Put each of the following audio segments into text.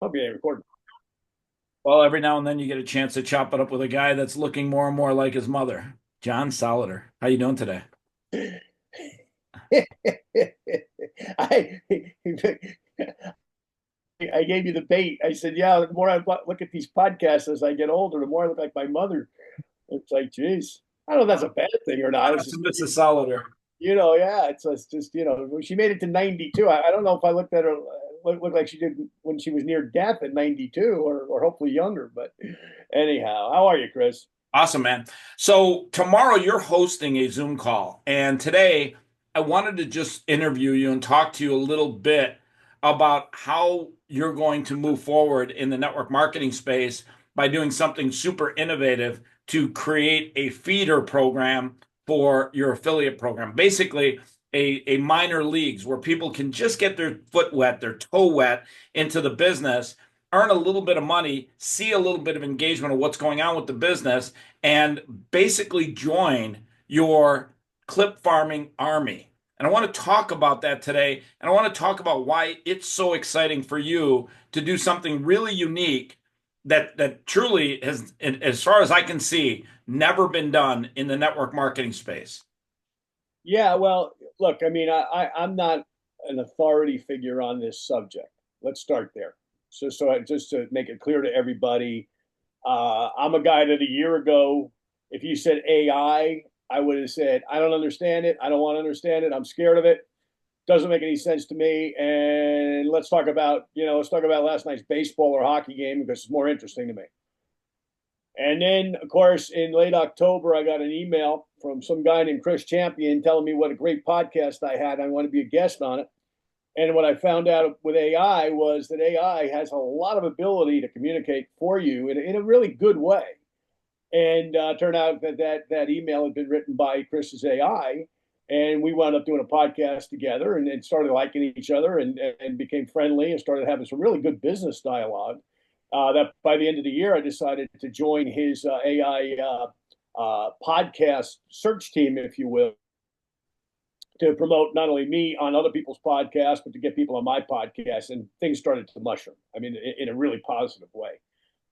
hope you ain't recording. Well, every now and then you get a chance to chop it up with a guy that's looking more and more like his mother, John Solleder. How you doing today? I I gave you the bait. I said, yeah, the more I look at these podcasts as I get older, the more I look like my mother. It's like, geez, I don't know if that's a bad thing or not. Shout It's out to just, Mrs. Solleder. yeah, it's just, she made it to 92. I don't know if I looked at her, looked like she did when she was near death at 92 or hopefully younger. But anyhow, how are you, Chris? Awesome, man. So tomorrow you're hosting a Zoom call, and today I wanted to just interview you and talk to you a little bit about how you're going to move forward in the network marketing space by doing something super innovative to create a feeder program for your affiliate program. Basically, a minor leagues where people can just get their foot wet, their toe wet into the business, earn a little bit of money, see a little bit of engagement of what's going on with the business, and basically join your clip farming army. And I want to talk about that today. And I want to talk about why it's so exciting for you to do something really unique that truly has, as far as I can see, never been done in the network marketing space. Yeah, well, look, I mean, I'm not an authority figure on this subject. Let's start there. Just to make it clear to everybody, I'm a guy that a year ago, if you said I would have said, I don't understand it. I don't want to understand it. I'm scared of it. Doesn't make any sense to me. And let's talk about last night's baseball or hockey game because it's more interesting to me. And then, of course, in late October, I got an email from some guy named Chris Champion telling me what a great podcast I had. I want to be a guest on it. And what I found out with AI was that AI has a lot of ability to communicate for you in a really good way. And turned out that email had been written by Chris's AI. And we wound up doing a podcast together and started liking each other and became friendly and started having some really good business dialogue. That by the end of the year, I decided to join his AI podcast search team, if you will, to promote not only me on other people's podcasts, but to get people on my podcast. And things started to mushroom. I mean, in a really positive way.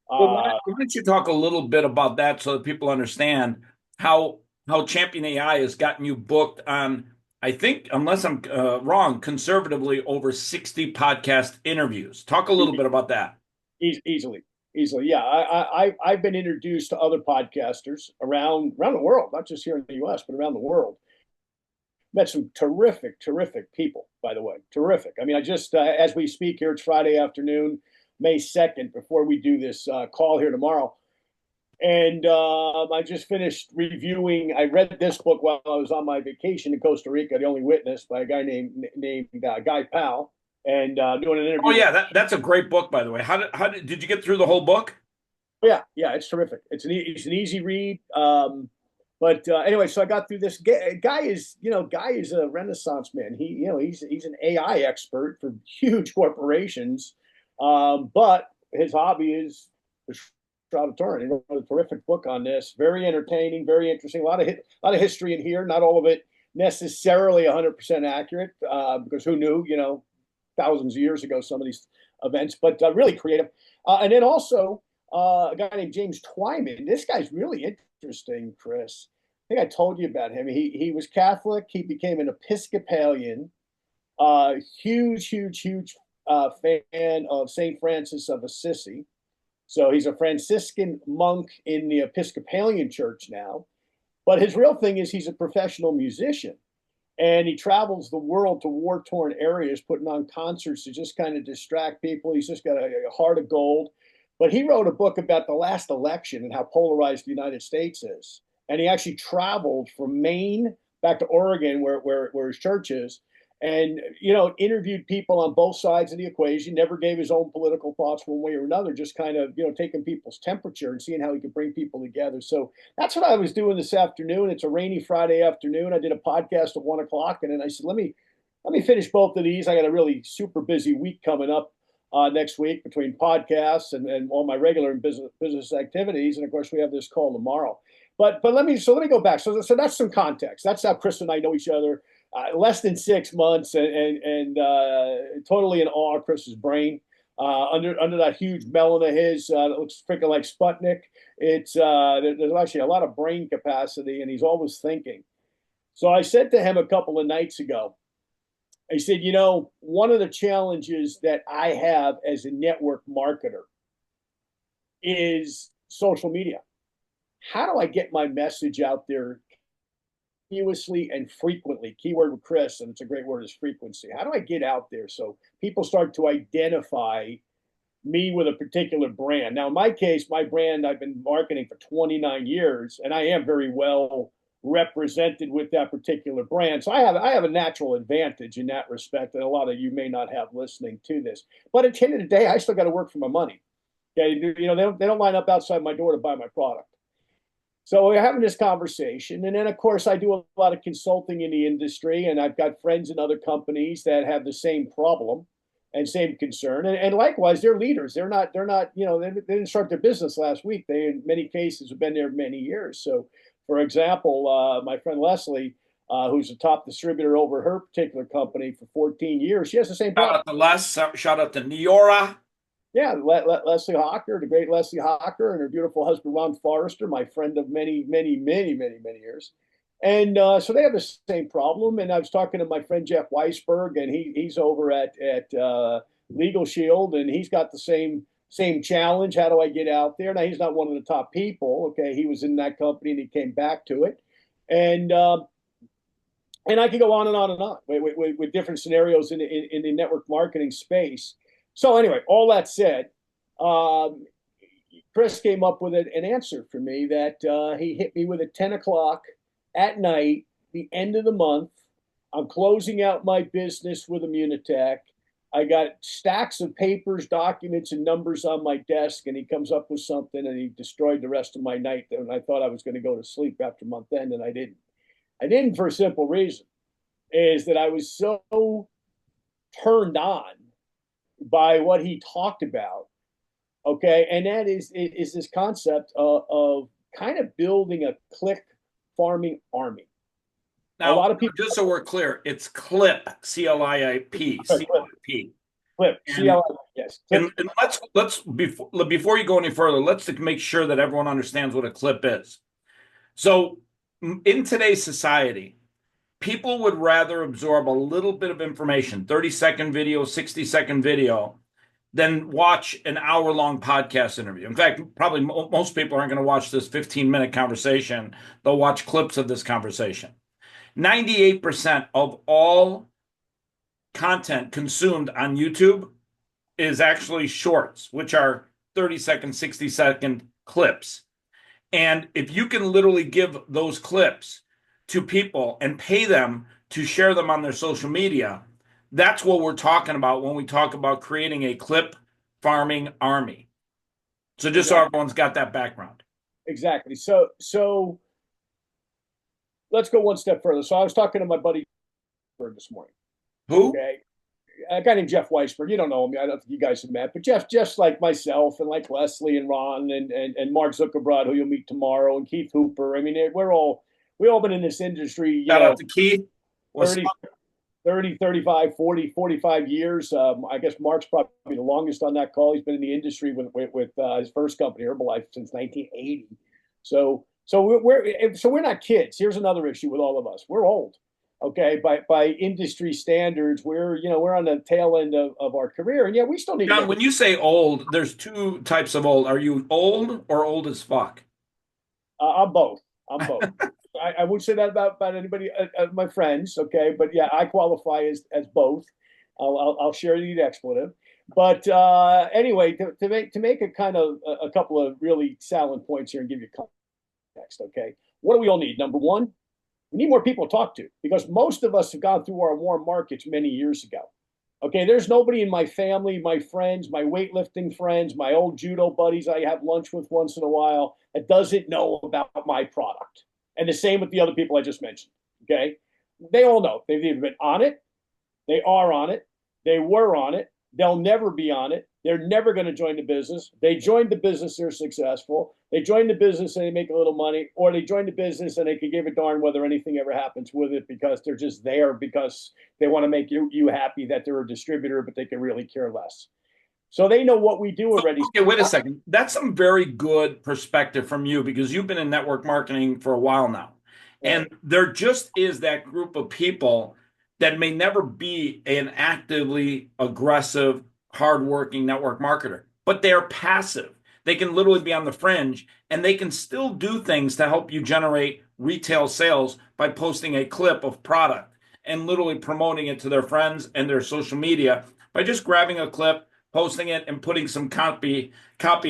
Well, Uh, why don't you talk a little bit about that so that people understand how Champion AI has gotten you booked on, I think, unless I'm wrong, conservatively over 60 podcast interviews. Talk a little bit about that. easily, easily, yeah. I've been introduced to other podcasters around the world, not just here in the U.S., but around the world. Met some terrific people, by the way, terrific. I mean, I just as we speak here, it's Friday afternoon, May 2nd, before we do this call here tomorrow. And I just finished reviewing. I read this book while I was on my vacation in Costa Rica, The Only Witness, by a guy named Guy Powell, and doing an Oh interview with. yeah, that's a great book, by the way. Did you get through the whole book? Yeah, yeah, it's terrific. It's an easy read. But anyway, so I got through this. Guy is a renaissance man. He's an AI expert for huge corporations, but his hobby is the Shroud of Turin. He wrote a terrific book on this. Very entertaining, very interesting. A lot of history in here. Not all of it necessarily 100% accurate, because who knew? Thousands of years ago, some of these events, but really creative. And then also a guy named James Twyman. This guy's really interesting, Chris. I think I told you about him. He was Catholic. He became an Episcopalian. Huge fan of Saint Francis of Assisi. So he's a Franciscan monk in the Episcopalian Church now. But his real thing is he's a professional musician. And he travels the world to war torn areas, putting on concerts to just kind of distract people. He's just got a heart of gold. But he wrote a book about the last election and how polarized the United States is. And he actually traveled from Maine back to Oregon, where his church is, and interviewed people on both sides of the equation. Never gave his own political thoughts one way or another. Just kind of taking people's temperature and seeing how he could bring people together. So that's what I was doing this afternoon. It's a rainy Friday afternoon. I did a podcast at 1 o'clock, and then I said, let me finish both of these. I got a really super busy week coming up next week between podcasts and all my regular business activities, and of course we have this call tomorrow. But let me go back. So that's some context. That's how Chris and I know each other. Less than 6 months, and totally in awe of Chris's brain. under that huge melon of his that looks freaking like Sputnik. There's actually a lot of brain capacity, and he's always thinking. So I said to him a couple of nights ago, I said, one of the challenges that I have as a network marketer is social media. How do I get my message out there continuously and frequently? Keyword with Chris, and it's a great word, is frequency. How do I get out there so people start to identify me with a particular brand? Now, in my case, my brand, I've been marketing for 29 years, and I am very well represented with that particular brand. So I have a natural advantage in that respect that a lot of you may not have listening to this. But at the end of the day, I still got to work for my money. Okay, they don't line up outside my door to buy my product. So we're having this conversation. And then, of course, I do a lot of consulting in the industry, and I've got friends in other companies that have the same problem and same concern. And likewise, they're leaders. They didn't start their business last week. They, in many cases, have been there many years. So, for example, my friend Leslie, who's a top distributor over her particular company for 14 years, she has the same Shout problem. out to Les. Shout out to Neora. Yeah, Leslie Hawker, the great Leslie Hawker, and her beautiful husband Ron Forrester, my friend of many, many, many, many, many years. And so they have the same problem. And I was talking to my friend Jeff Weisberg, and he's over at Legal Shield, and he's got the same challenge. How do I get out there? Now he's not one of the top people. Okay, he was in that company and he came back to it, and I could go on and on and on with different scenarios in the network marketing space. So anyway, all that said, Chris came up with an answer for me that he hit me with at 10 o'clock at night, the end of the month. I'm closing out my business with Immunitech. I got stacks of papers, documents, and numbers on my desk, and he comes up with something, and he destroyed the rest of my night. And I thought I was going to go to sleep after month end, and I didn't. I didn't for a simple reason, is that I was so turned on by what he talked about. Okay, and that is this concept of kind of building a click farming army. A Now, lot of people just so we're clear, it's CLIP, CLIP, CLIP. clip, And CLI, yes, clip. and let's before you go any further, let's make sure that everyone understands what a clip is. So, in today's society, people would rather absorb a little bit of information, 30-second video, 60-second video, than watch an hour-long podcast interview. In fact, probably most people aren't going to watch this 15-minute conversation. They'll watch clips of this conversation. 98% of all content consumed on YouTube is actually shorts, which are 30-second, 60-second clips. And if you can literally give those clips to people and pay them to share them on their social media, that's what we're talking about when we talk about creating a clip farming army. So just so everyone's got that background. Exactly. So let's go one step further. So I was talking to my buddy this morning. Who? Okay. A guy named Jeff Weisberg. You don't know him. I don't think you guys have met, but Jeff, just like myself and like Leslie and Ron and Mark Zuckerbrod, who you'll meet tomorrow, and Keith Hooper. I mean, we all been in this industry, Shout out to Keith. 30, 30, 35, 40, 45 years. I guess Mark's probably the longest on that call. He's been in the industry with his first company, Herbalife, since 1980. So we're not kids. Here's another issue with all of us. We're old. Okay, by industry standards, we're on the tail end of our career, and yeah, we still need. John, when you say old, there's two types of old. Are you old or old as fuck? I'm both. I'm both. I would say that about anybody, my friends. Okay, but yeah, I qualify as both. I'll share the expletive. But anyway, to make a kind of a couple of really salient points here and give you context. Okay, what do we all need? Number one, we need more people to talk to, because most of us have gone through our warm markets many years ago. Okay, there's nobody in my family, my friends, my weightlifting friends, my old judo buddies I have lunch with once in a while that doesn't know about my product. And the same with the other people I just mentioned. Okay, they all know. They've either been on it, they are on it, they were on it, they'll never be on it. They're never going to join the business. They joined the business, they're successful. They join the business and they make a little money, or they join the business and they can give a darn whether anything ever happens with it, because they're just there because they want to make you happy that they're a distributor, but they can really care less. So they know what we do already. Okay, wait a second. That's some very good perspective from you because you've been in network marketing for a while now. And Right. there just is that group of people that may never be an actively aggressive, hardworking network marketer, but they're passive. They can literally be on the fringe and they can still do things to help you generate retail sales by posting a clip of product and literally promoting it to their friends and their social media by just grabbing a clip, posting it, and putting some copy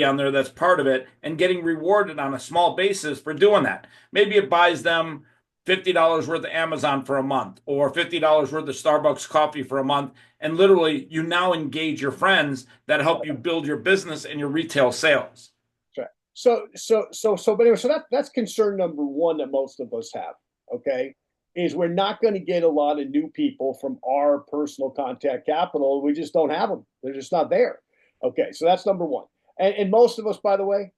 on there that's part of it, and getting rewarded on a small basis for doing that. Maybe it buys them $50 worth of Amazon for a month or $50 worth of Starbucks coffee for a month. And literally, you now engage your friends that help you build your business and your retail sales. Right. But anyway, so that's concern number one that most of us have. Okay, is we're not going to get a lot of new people from our personal contact capital. We just don't have them. They're just not there. Okay, so that's number one. And most of us, by the way,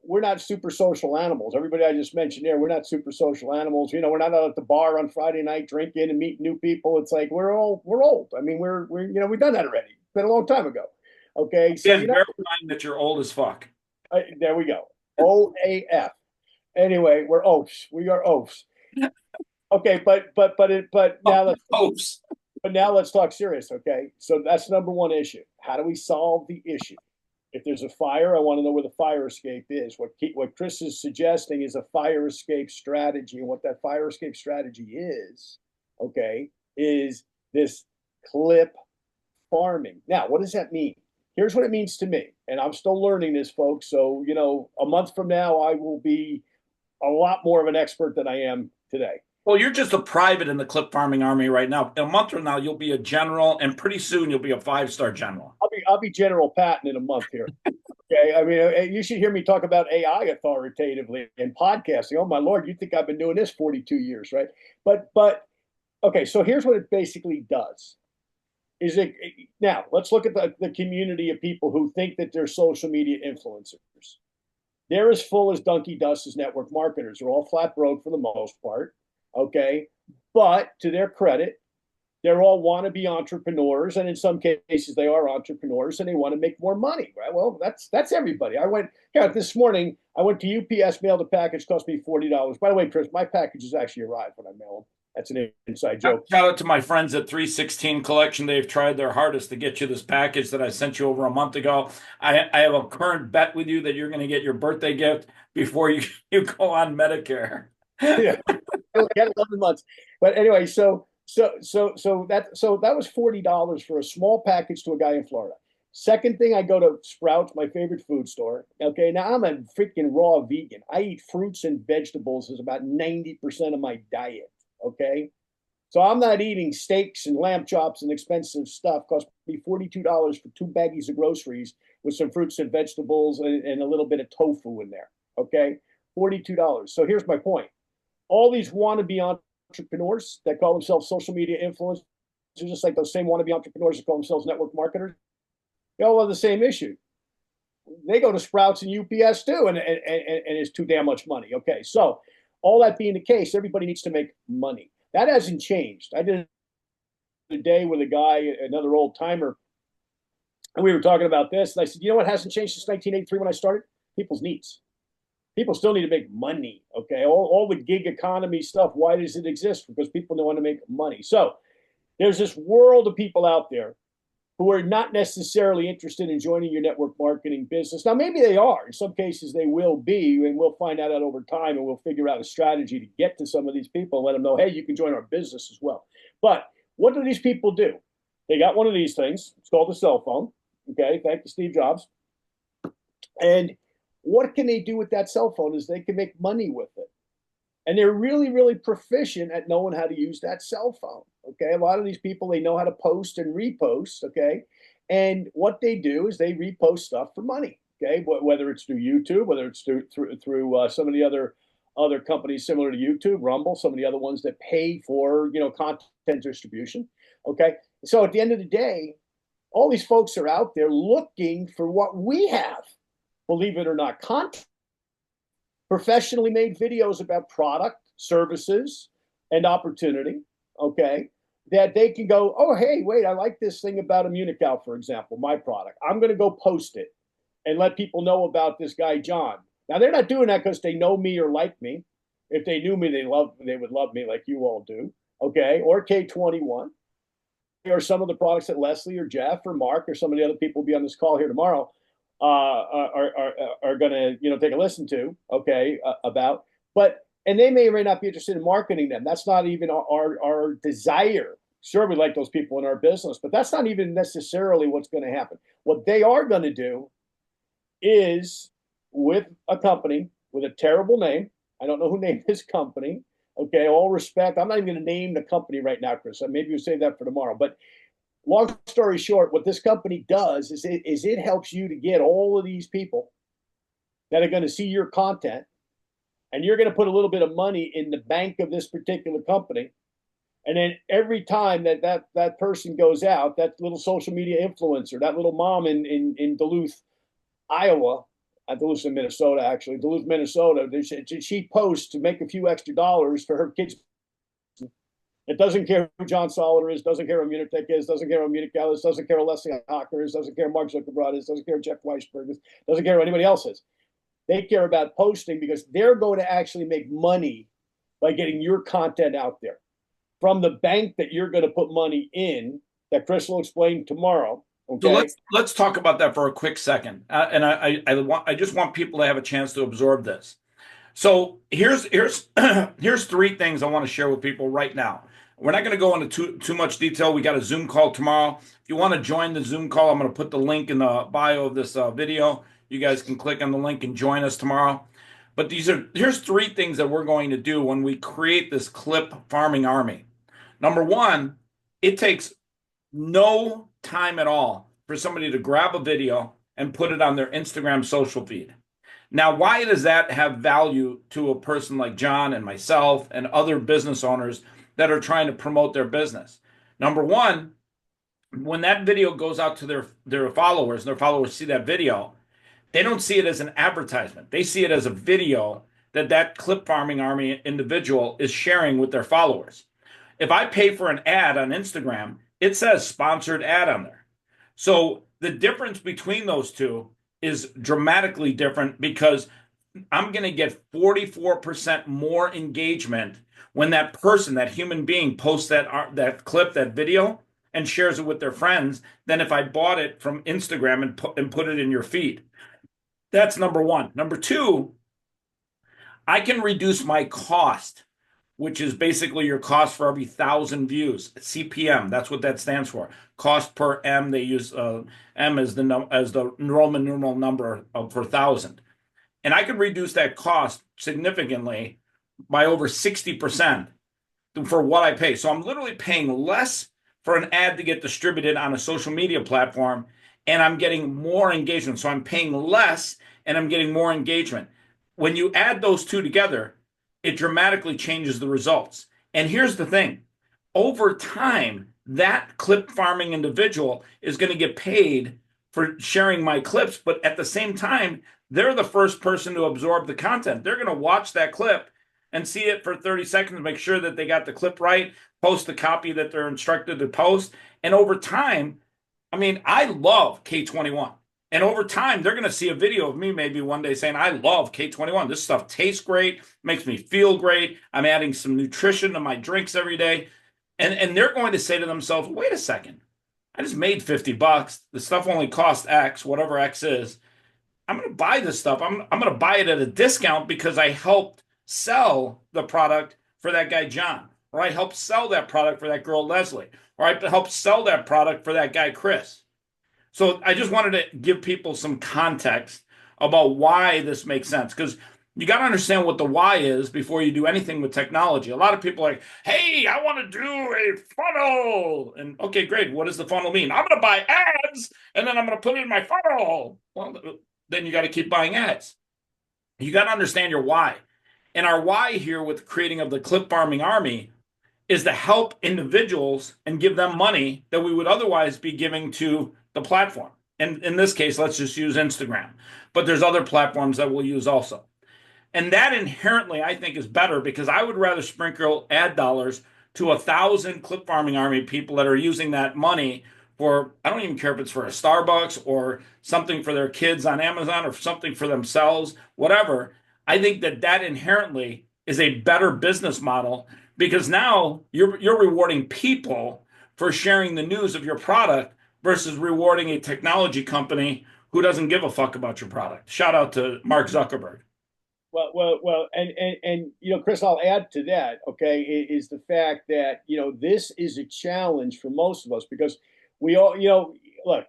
we're not super social animals. Everybody I just mentioned there, we're not super social animals. You know, we're not out at the bar on Friday night drinking and meeting new people. It's like we're old. I mean, we're you know, we've done that already. It's been a long time ago. Okay, so Again, verifying that you're old as fuck. there we go. OAF. Anyway, we're oafs. We are oafs. Okay, but now let's talk serious. Okay, so that's number one issue. How do we solve the issue? If there's a fire, I want to know where the fire escape is. What Chris is suggesting is a fire escape strategy, and what that fire escape strategy is, okay, is this clip farming. Now, what does that mean? Here's what it means to me, and I'm still learning this, folks. So, you know, a month from now, I will be a lot more of an expert than I am today. Well, you're just a private in the clip farming army right now. In a month from now, you'll be a general, and pretty soon you'll be a five-star general. I'll be General Patton in a month here. Okay, I mean, you should hear me talk about AI authoritatively in podcasting. Oh my Lord, you think I've been doing this 42 years, right? But okay, so here's what it basically does. Is it now? Let's look at the community of people who think that they're social media influencers. They're as full as donkey dust as network marketers. They're all flat broke for the most part. Okay, but to their credit, they're all wannabe entrepreneurs, and in some cases, they are entrepreneurs, and they want to make more money. Right? Well, that's everybody. This morning. I went to UPS, mailed a package, cost me $40. By the way, Chris, my packages actually arrived when I mail them. That's an inside joke. Shout out to my friends at 316 Collection. They've tried their hardest to get you this package that I sent you over a month ago. I have a current bet with you that you're going to get your birthday gift before you go on Medicare. Yeah, get 11 months. But anyway, so that was $40 for a small package to a guy in Florida. Second thing, I go to Sprouts, my favorite food store. Okay, now I'm a freaking raw vegan. I eat fruits and vegetables as about 90% of my diet. Okay, so I'm not eating steaks and lamb chops and expensive stuff. Cost me $42 for two baggies of groceries with some fruits and vegetables and a little bit of tofu in there. Okay, $42. So here's my point. All these wannabe entrepreneurs that call themselves social media influencers, just like those same wannabe entrepreneurs that call themselves network marketers, they all have the same issue. They go to Sprouts and UPS too, and it's too damn much money. Okay, so all that being the case, everybody needs to make money. That hasn't changed. I did a day with a guy, another old timer, and we were talking about this. And I said, you know what hasn't changed since 1983 when I started? People's needs. People still need to make money. Okay, all the gig economy stuff. Why does it exist? Because people don't want to make money. So there's this world of people out there who are not necessarily interested in joining your network marketing business. Now, maybe they are. In some cases, they will be, and we'll find out over time, and we'll figure out a strategy to get to some of these people and let them know, hey, you can join our business as well. But what do these people do? They got one of these things. It's called a cell phone. Okay, thank you, Steve Jobs. And what can they do with that cell phone is they can make money with it. And they're really, really proficient at knowing how to use that cell phone. Okay. A lot of these people, they know how to post and repost. Okay. And what they do is they repost stuff for money. Okay. Whether it's through YouTube, whether it's through some of the other companies similar to YouTube, Rumble, some of the other ones that pay for, content distribution. Okay. So at the end of the day, all these folks are out there looking for what we have, believe it or not, content. Professionally made videos about product, services, and opportunity, okay, that they can go, oh, hey, wait, I like this thing about Immunical, for example, my product. I'm going to go post it and let people know about this guy, John. Now, they're not doing that because they know me or like me. If they knew me, they would love me like you all do. Okay. Or K21 or some of the products that Leslie or Jeff or Mark or some of the other people will be on this call here tomorrow are going to take a listen to. Okay, about, but and they may or may not be interested in marketing them. That's not even our desire. Sure, we like those people in our business, but that's not even necessarily what's going to happen. What they are going to do is with a company with a terrible name. I don't know who named this company. Okay, all respect. I'm not even going to name the company right now, Chris. Maybe we'll save that for tomorrow. But long story short, what this company does is it helps you to get all of these people that are going to see your content, and you're going to put a little bit of money in the bank of this particular company. And then every time that person goes out, that little social media influencer, that little mom in Duluth, Iowa, Duluth in Minnesota, actually, Duluth, Minnesota, she posts to make a few extra dollars for her kids. It doesn't care who John Solleder is, doesn't care who Immunitech is, doesn't care who Immunical is, doesn't care who Leslie Hocker is, doesn't care who Mark Zuckerberg is, doesn't care who Jeff Weisberg is, doesn't care who anybody else is. They care about posting because they're going to actually make money by getting your content out there from the bank that you're going to put money in that Chris will explain tomorrow. So Okay. let's talk about that for a quick second, and I just want people to have a chance to absorb this. So here's here's three things I want to share with people right now. We're not going to go into too much detail. We got a Zoom call tomorrow. If you want to join the Zoom call, I'm going to put the link in the bio of this video. You guys can click on the link and join us tomorrow. But here's three things that we're going to do when we create this clip farming army. Number one, it takes no time at all for somebody to grab a video and put it on their Instagram social feed. Now, why does that have value to a person like John and myself and other business owners that are trying to promote their business? Number one, when that video goes out to their followers, and their followers see that video, they don't see it as an advertisement. They see it as a video that clip farming army individual is sharing with their followers. If I pay for an ad on Instagram, it says sponsored ad on there. So the difference between those two is dramatically different because I'm going to get 44% more engagement when that person, that human being, posts that clip, that video, and shares it with their friends than if I bought it from Instagram and put it in your feed. That's number one. Number two, I can reduce my cost, which is basically your cost for every 1,000 views. CPM, that's what that stands for. Cost per M. They use M as the Roman numeral number for 1,000, and I can reduce that cost significantly by over 60% for what I pay. So I'm literally paying less for an ad to get distributed on a social media platform, and I'm getting more engagement. So I'm paying less and I'm getting more engagement. When you add those two together, it dramatically changes the results. And here's the thing, over time, that clip farming individual is going to get paid for sharing my clips, but at the same time, they're the first person to absorb the content. They're going to watch that clip and see it for 30 seconds, make sure that they got the clip right, post the copy that they're instructed to post. And over time, I mean, I love K21. And over time, they're going to see a video of me maybe one day saying, I love K21. This stuff tastes great, makes me feel great. I'm adding some nutrition to my drinks every day. And they're going to say to themselves, wait a second, I just made $50. The stuff only costs X, whatever X is. I'm going to buy this stuff. I'm going to buy it at a discount because I helped sell the product for that guy, John, or I helped sell that product for that girl, Leslie, or I helped sell that product for that guy, Chris. So I just wanted to give people some context about why this makes sense, because you got to understand what the why is before you do anything with technology. A lot of people are like, hey, I want to do a funnel. And okay, great. What does the funnel mean? I'm going to buy ads and then I'm going to put it in my funnel. Well, then you got to keep buying ads. You got to understand your why. And our why here with the creating of the clip farming army is to help individuals and give them money that we would otherwise be giving to the platform. And in this case, let's just use Instagram. But there's other platforms that we'll use also. And that inherently, I think, is better because I would rather sprinkle ad dollars to 1,000 clip farming army people that are using that money for, I don't even care if it's for a Starbucks or something for their kids on Amazon or something for themselves, whatever. I think that that inherently is a better business model because now you're rewarding people for sharing the news of your product versus rewarding a technology company who doesn't give a fuck about your product. Shout out to Mark Zuckerberg. And Chris, I'll add to that. Okay, is the fact that this is a challenge for most of us because we all, look,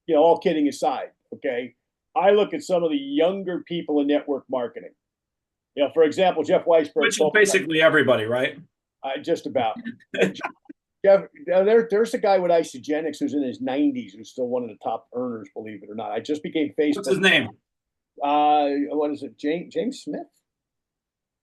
all kidding aside, okay, I look at some of the younger people in network marketing. For example, Jeff Weisberg Which is told me basically everybody, right? just about. Jeff, there's a guy with Isogenics who's in his 90s who's still one of the top earners, believe it or not. I just became What's his Facebook. name? What is it? James Smith?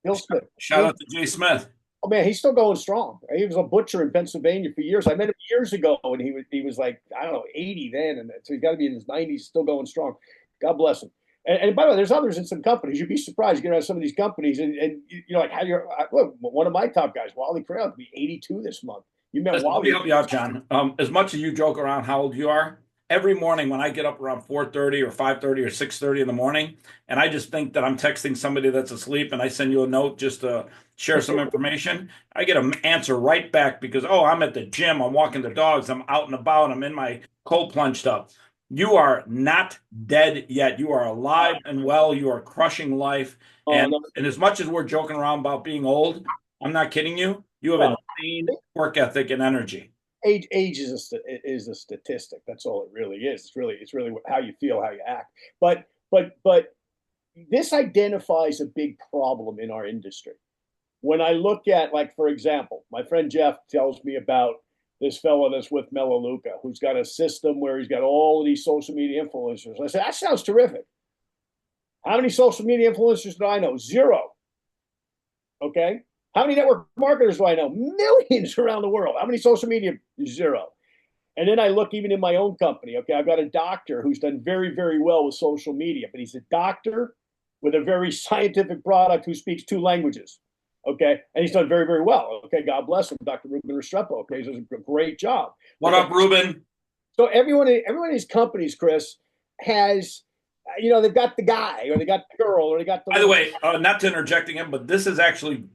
Bill Smith. Shout out to Jay Smith. Oh man, he's still going strong. He was a butcher in Pennsylvania for years. I met him years ago, and he was like, I don't know, 80 then, and so he's got to be in his 90s, still going strong. God bless him. And by the way, there's others in some companies. You'd be surprised you get around some of these companies, and like how you're. Look, one of my top guys, Wally Corral, will be 82 this month. You met Listen, let Wally. me help you out, John. As much as you joke around how old you are, every morning when I get up around 4:30 or 5:30 or 6:30 in the morning, and I just think that I'm texting somebody that's asleep, and I send you a note just to share some information, I get an answer right back because, oh, I'm at the gym, I'm walking the dogs, I'm out and about, I'm in my cold plunge stuff. You are not dead yet. You are alive and well. You are crushing life. Oh And, no, and as much as we're joking around about being old, I'm not kidding you. You have no. insane work ethic and energy. Age is a statistic. That's all it really is. It's really how you feel, how you act. But this identifies a big problem in our industry. When I look at, like, for example, my friend Jeff tells me about this fellow that's with Melaleuca, who's got a system where he's got all of these social media influencers. I said, that sounds terrific. How many social media influencers do I know? Zero. Okay. How many network marketers do I know? Millions around the world. How many social media? Zero. And then I look even in my own company. Okay, I've got a doctor who's done very, very well with social media, but he's a doctor with a very scientific product who speaks two languages. Okay, and he's done very, very well. Okay, God bless him, Dr. Ruben Restrepo. Okay, he's doing a great job. What Okay. up, Ruben? So everyone in these companies, Chris, has, they've got the guy or they got the girl or they got the. By the way, not to interjecting him, but this is actually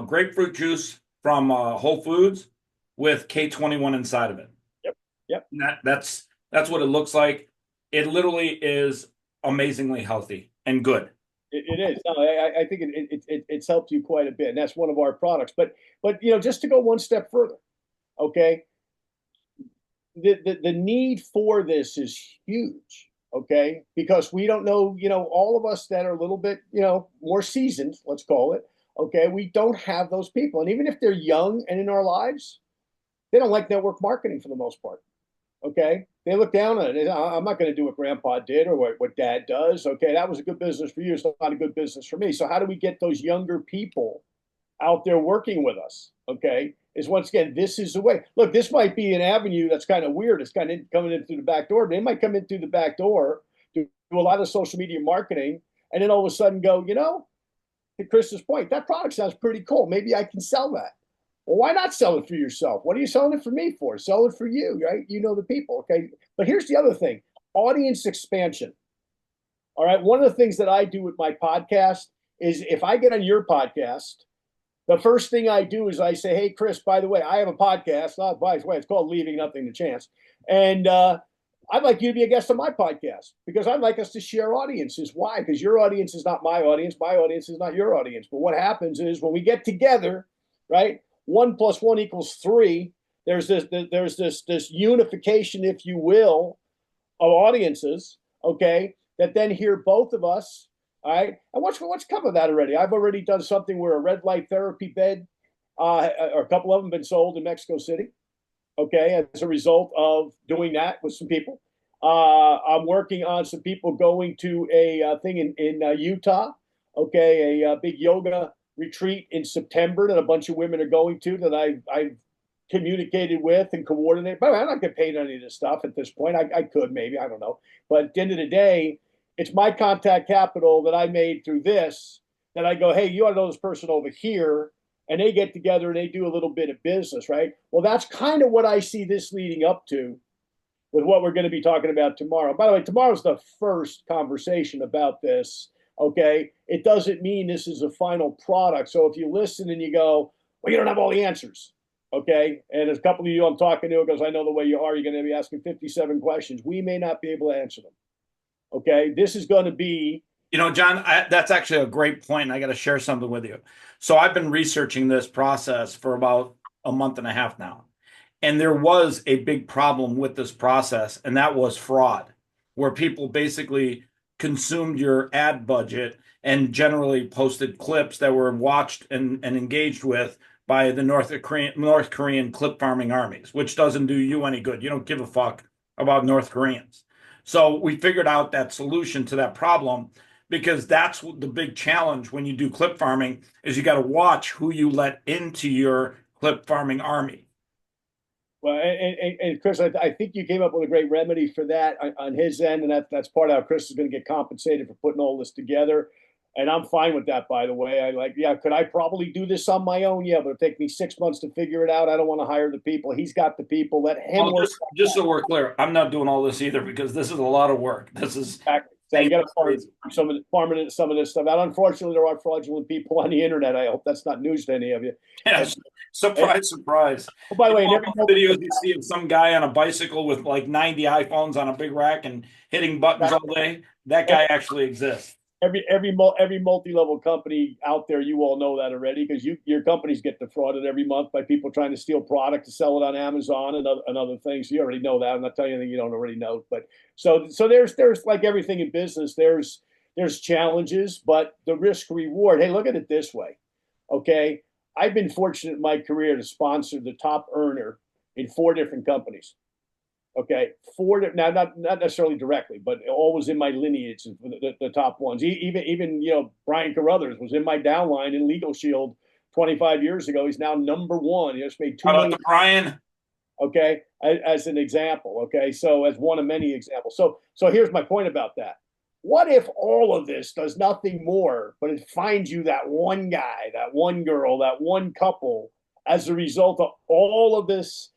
grapefruit juice from Whole Foods with K21 inside of it. Yep. Yep. And that's what it looks like. It literally is amazingly healthy and good. It is. No, I think it's helped you quite a bit, and that's one of our products. But just to go one step further, okay, the need for this is huge. Okay, because we don't know, all of us that are a little bit, more seasoned, let's call it. Okay, we don't have those people, and even if they're young and in our lives, they don't like network marketing for the most part. Okay, they look down on it. I'm not going to do what grandpa did or what dad does. Okay, that was a good business for you. It's not a good business for me. So how do we get those younger people out there working with us? Okay, is once again, this is the way. Look, this might be an avenue that's kind of weird. It's kind of coming in through the back door. They might come in through the back door, do a lot of social media marketing, and then all of a sudden go, to Chris's point, that product sounds pretty cool. Maybe I can sell that. Well, why not sell it for yourself? What are you selling it for me for? Sell it for you, right? You know the people, okay? But here's the other thing, audience expansion. All right. One of the things that I do with my podcast is if I get on your podcast, the first thing I do is I say, hey, Chris, by the way, I have a podcast. By the way, it's called Leaving Nothing to Chance. And I'd like you to be a guest on my podcast because I'd like us to share audiences. Why? Because your audience is not my audience. My audience is not your audience. But what happens is when we get together, right, 1 + 1 = 3, there's this unification, if you will, of audiences, okay, that then hear both of us. All right. And what's come of that already? I've already done something where a red light therapy bed, or a couple of them been sold in Mexico City. Okay. As a result of doing that with some people. I'm working on some people going to a thing in Utah. Okay. A big yoga retreat in September that a bunch of women are going to that I've communicated with and coordinated. By the way, I'm not getting paid any of this stuff at this point. I could maybe, I don't know. But at the end of the day, it's my contact capital that I made through this that I go, hey, you ought to know this person over here. and they get together and they do a little bit of business, right? Well, that's kind of what I see this leading up to with what we're going to be talking about tomorrow. By the way, tomorrow's the first conversation about this. Okay. It doesn't mean this is a final product. So if you listen and you go, well, you don't have all the answers. Okay. And there's a couple of you I'm talking to because I know the way you are, you're going to be asking 57 questions. We may not be able to answer them. Okay. This is going to be. John, that's actually a great point, and I got to share something with you. So I've been researching this process for about a month and a half now. And there was a big problem with this process, and that was fraud, where people basically consumed your ad budget and generally posted clips that were watched and engaged with by the North Korean clip farming armies, which doesn't do you any good. You don't give a fuck about North Koreans. So we figured out that solution to that problem because that's the big challenge when you do clip farming is you got to watch who you let into your clip farming army. Well, and Chris, I think you came up with a great remedy for that on his end, and that's part of how Chris is going to get compensated for putting all this together. And I'm fine with that, by the way. Yeah, could I probably do this on my own? Yeah, but it'll take me 6 months to figure it out. I don't want to hire the people. He's got the people. Let him Well, work. just so we're clear, I'm not doing all this either because this is a lot of work. This is Exactly. So you got to farm some of this stuff out. Unfortunately, there are fraudulent people on the internet. I hope that's not news to any of you. Yes. Surprise, surprise. Oh, by the way, every videos you see of some guy on a bicycle with like 90 iPhones on a big rack and hitting buttons all day, that guy actually exists. Every multi-level company out there, you all know that already because your companies get defrauded every month by people trying to steal product to sell it on Amazon and other things. You already know that. I'm not telling you anything you don't already know. But so there's like everything in business. There's challenges, but the risk reward. Hey, look at it this way. Okay, I've been fortunate in my career to sponsor the top earner in 4 different companies. Okay, now not necessarily directly, but always in my lineage, the top ones. Even Brian Carruthers was in my downline in Legal Shield 25 years ago. He's now #1. He just made $2 million. Brian? Okay, as an example. Okay, so as one of many examples. So here's my point about that. What if all of this does nothing more, but it finds you that one guy, that one girl, that one couple, as a result of all of this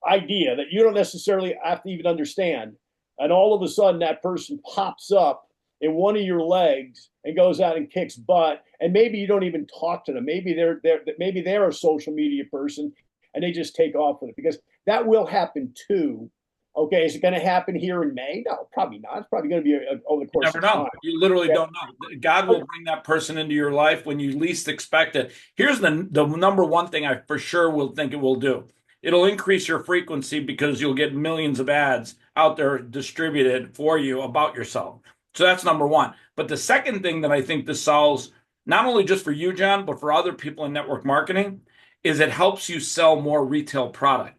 idea that you don't necessarily have to even understand, and all of a sudden that person pops up in one of your legs and goes out and kicks butt, and maybe you don't even talk to them. Maybe they're a social media person and they just take off with it, because that will happen too. Okay, is it going to happen here in May? No, probably not. It's probably going to be over the course Never of know. time. You literally don't know. God will bring that person into your life when you least expect it. Here's the number one thing I for sure will think it will do. It'll increase your frequency because you'll get millions of ads out there distributed for you about yourself. So that's number one. But the second thing that I think this solves, not only just for you, John, but for other people in network marketing, is it helps you sell more retail product.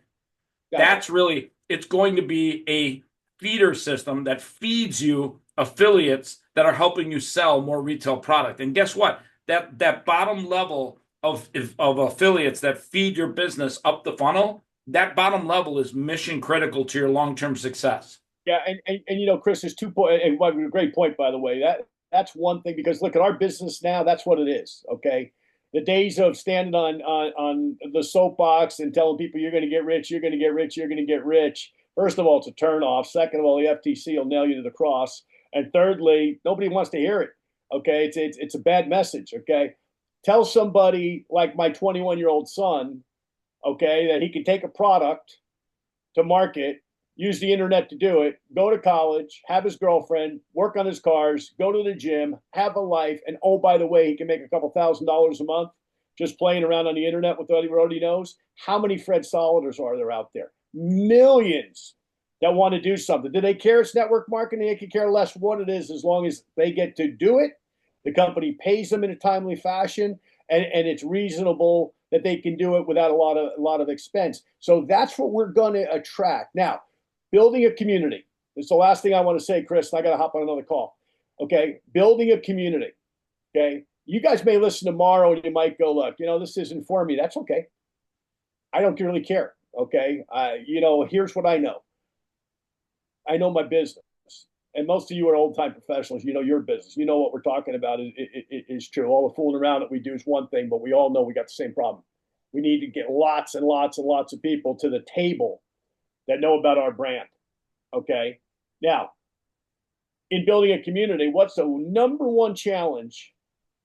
That's really, it's going to be a feeder system that feeds you affiliates that are helping you sell more retail product. And guess what? That bottom level of affiliates that feed your business up the funnel, that bottom level is mission critical to your long-term success. Yeah, and Chris, there's 2 points, and what a great point, by the way. That's one thing, because look at our business now. That's what it is. Okay, the days of standing on the soapbox and telling people you're going to get rich, you're going to get rich, you're going to get rich. First of all, it's a turnoff. Second of all, the FTC will nail you to the cross. And thirdly, nobody wants to hear it. Okay, it's a bad message. Okay, tell somebody like my 21-year-old son, okay, that he can take a product to market, use the internet to do it, go to college, have his girlfriend, work on his cars, go to the gym, have a life, and oh, by the way, he can make a couple $1,000s a month just playing around on the internet with what he already knows. How many Fred Soliders are there out there? Millions that want to do something. Do they care it's network marketing? They could care less what it is, as long as they get to do it. The company pays them in a timely fashion, and it's reasonable that they can do it without a lot of expense. So that's what we're going to attract. Now, building a community. This is the last thing I want to say, Chris, and I got to hop on another call. Okay, building a community. Okay, you guys may listen tomorrow and you might go, look, this isn't for me. That's okay. I don't really care. Okay, here's what I know. I know my business. and most of you are old-time professionals. You know your business. You know what we're talking about is true. All the fooling around that we do is one thing, but we all know we got the same problem. We need to get lots and lots and lots of people to the table that know about our brand. Okay. Now, in building a community, what's the number one challenge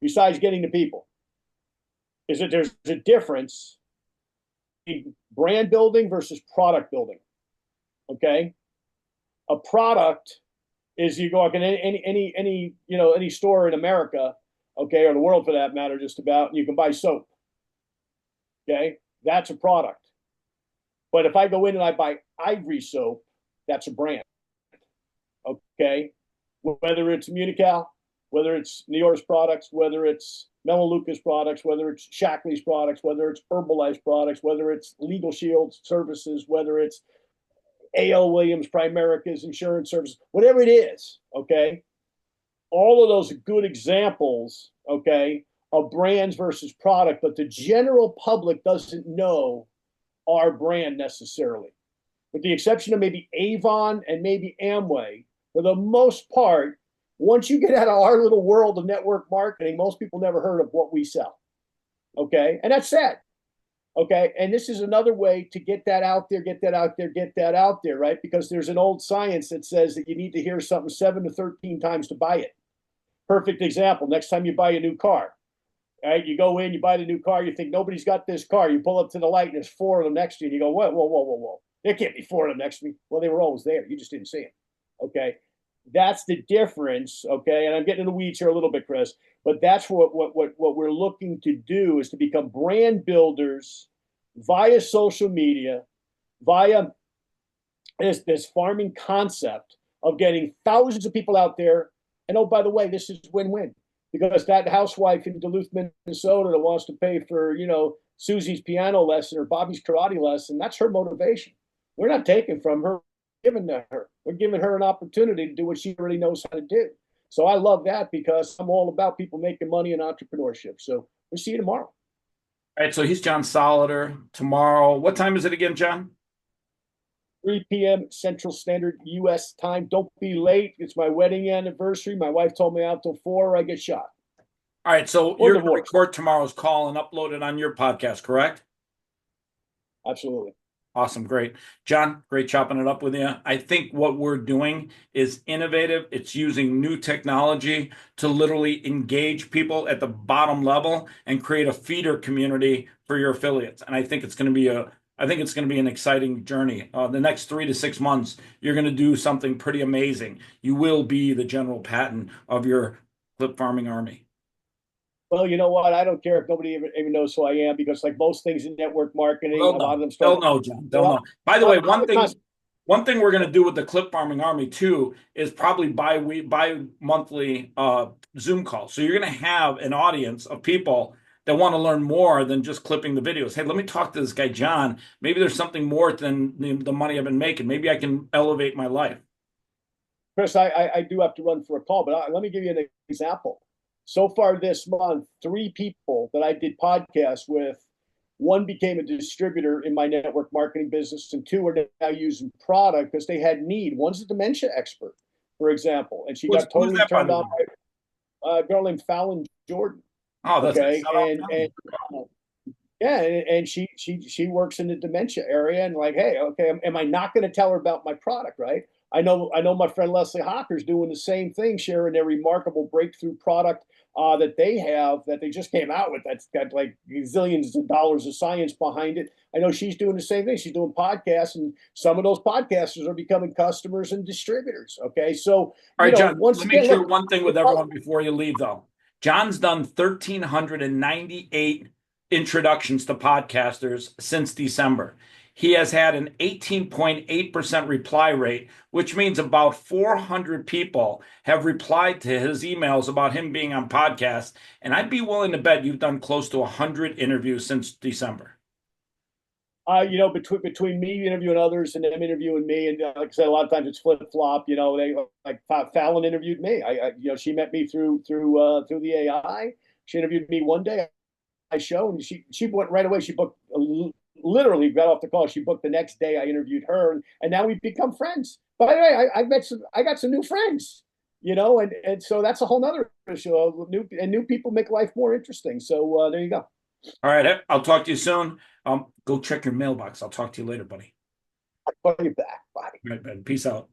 besides getting the people? Is that there's a difference in brand building versus product building. Okay. A product is you go in any store in America, okay, or the world for that matter, just about, and you can buy soap. Okay, that's a product. But if I go in and I buy Ivory soap, that's a brand. Okay, whether it's Munical, whether it's New York's products, whether it's Melaleuca's products, whether it's Shackley's products, whether it's Herbalife's products, whether it's Legal Shield services, whether it's A.L. Williams, Primerica's insurance service, whatever it is, okay? All of those are good examples, okay, of brands versus product, but the general public doesn't know our brand necessarily. With the exception of maybe Avon and maybe Amway, for the most part, once you get out of our little world of network marketing, most people never heard of what we sell, okay? And that's sad. Okay. And this is another way to get that out there, get that out there, get that out there, right? Because there's an old science that says that you need to hear something 7 to 13 times to buy it. Perfect example. Next time you buy a new car, right? You go in, you buy the new car, you think nobody's got this car. You pull up to the light and there's 4 of them next to you. And you go, whoa, whoa, whoa, whoa, whoa. There can't be 4 of them next to me. Well, they were always there. You just didn't see them. Okay. That's the difference. Okay. And I'm getting in the weeds here a little bit, Chris, but that's what we're looking to do is to become brand builders via social media, via this farming concept of getting thousands of people out there. And oh, by the way, this is win-win because that housewife in Duluth, Minnesota that wants to pay for, Susie's piano lesson or Bobby's karate lesson, that's her motivation. We're not taking from her, giving to her. We're giving her an opportunity to do what she already knows how to do. So I love that because I'm all about people making money in entrepreneurship. So we'll see you tomorrow. All right, so he's John Solleder tomorrow. What time is it again, John? 3 p.m. Central Standard U.S. time. Don't be late. It's my wedding anniversary. My wife told me out till 4 or I get shot. All right, so you're going to record tomorrow's call and upload it on your podcast, correct? Absolutely. Awesome. Great. John, great chopping it up with you. I think what we're doing is innovative. It's using new technology to literally engage people at the bottom level and create a feeder community for your affiliates. And I think it's going to be an exciting journey. The next 3 to 6 months, you're going to do something pretty amazing. You will be the General Patton of your clip farming army. Well, you know what? I don't care if nobody even knows who I am because, like most things in network marketing, a lot of them start. They'll know, John. They'll know. By the way, one thing we're going to do with the Clip Farming Army too is probably bi-monthly Zoom calls. So you're going to have an audience of people that want to learn more than just clipping the videos. Hey, let me talk to this guy, John. Maybe there's something more than the money I've been making. Maybe I can elevate my life. Chris, I do have to run for a call, but let me give you an example. So far this month, 3 people that I did podcasts with, one became a distributor in my network marketing business, and 2 are now using product because they had need. One's a dementia expert, for example, and she got totally turned on by a girl named Fallon Jordan. Oh, that's okay. And she works in the dementia area, and like, hey, okay, am I not going to tell her about my product, right? I know my friend Leslie Hocker's doing the same thing, sharing their remarkable breakthrough product that they have that they just came out with. That's got like zillions of dollars of science behind it. I know she's doing the same thing. She's doing podcasts, and some of those podcasters are becoming customers and distributors. Okay, so all right, John. Let me share one thing with everyone before you leave, though. John's done 1,398 introductions to podcasters since December. He has had an 18.8% reply rate, which means about 400 people have replied to his emails about him being on podcasts. And I'd be willing to bet you've done close to 100 interviews since December. Between me interviewing others and them interviewing me, and like I said, a lot of times it's flip flop. They like Fallon interviewed me. She met me through the AI. She interviewed me one day. I show, and she went right away. She booked. Literally got off the call. She booked the next day. I interviewed her, and now we've become friends. By the way, I got some new friends, and so that's a whole nother issue. New people make life more interesting. So there you go. All right, I'll talk to you soon. Go check your mailbox. I'll talk to you later, buddy. I'll call you back. Bye. All right, man. Peace out.